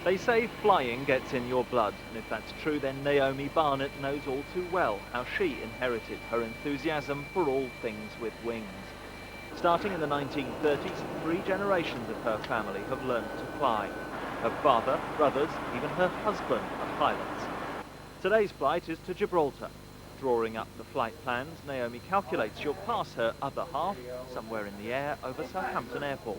They say flying gets in your blood, and if that's true, then Naomi Barnett knows all too well how she inherited her enthusiasm for all things with wings. Starting in the 1930s, 3 generations of her family have learned to fly. Her father, brothers, even her husband are pilots. Today's flight is to Gibraltar. Drawing up the flight plans, Naomi calculates she'll pass her other half somewhere in the air over Southampton Airport.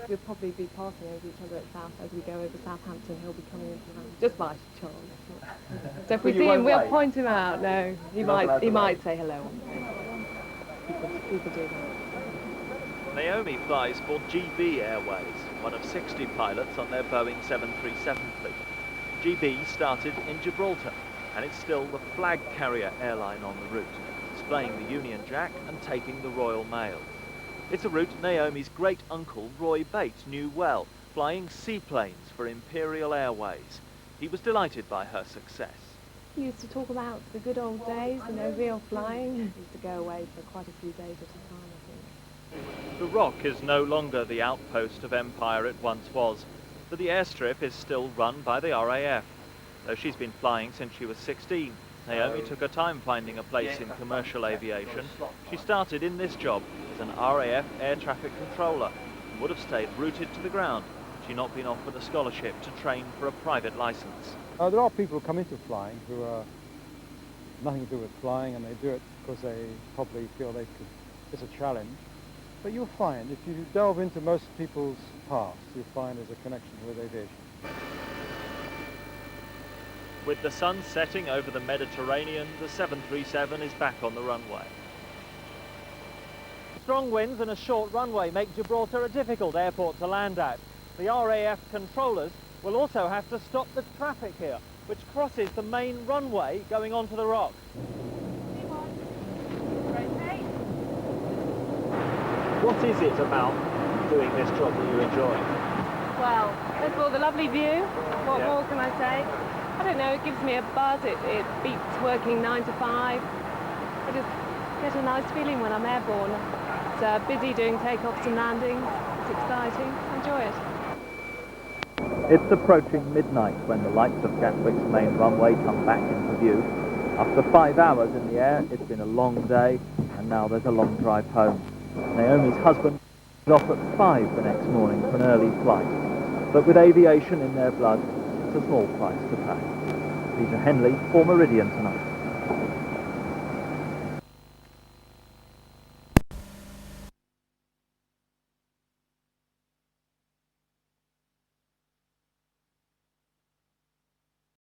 We'll probably be passing over each other at South as we go over Southampton. He'll be coming into the house, just by chance. So if we see him, we'll point him out. No, he might say hello. People do that. Naomi flies for GB Airways, one of 60 pilots on their Boeing 737 fleet. GB started in Gibraltar, and it's still the flag carrier airline on the route, displaying the Union Jack and taking the Royal Mail. It's a route Naomi's great-uncle Roy Bates knew well, flying seaplanes for Imperial Airways. He was delighted by her success. He used to talk about the good old days, real flying. He used to go away for quite a few days at a time, I think. The Rock is no longer the outpost of empire it once was, but the airstrip is still run by the RAF. Though she's been flying since she was 16, Naomi took her time finding a place in commercial aviation. She started in this job as an RAF air traffic controller and would have stayed rooted to the ground had she not been offered a scholarship to train for a private license. There are people who come into flying who are nothing to do with flying, and they do it because they probably feel it's a challenge. But you'll find, if you delve into most people's past, you'll find there's a connection with aviation. With the sun setting over the Mediterranean, the 737 is back on the runway. Strong winds and a short runway make Gibraltar a difficult airport to land at. The RAF controllers will also have to stop the traffic here, which crosses the main runway going onto the Rock. What is it about doing this job that you enjoy? Well, first of all, the lovely view. What more can I say? I don't know, it gives me a buzz. It beats working 9 to 5. I just get a nice feeling when I'm airborne. It's busy doing takeoffs and landings. It's exciting. Enjoy it. It's approaching midnight when the lights of Gatwick's main runway come back into view. After 5 hours in the air, it's been a long day, and now there's a long drive home. Naomi's husband is off at 5 the next morning for an early flight. But with aviation in their blood, it's a small price to pay. Peter Henley for Meridian Tonight.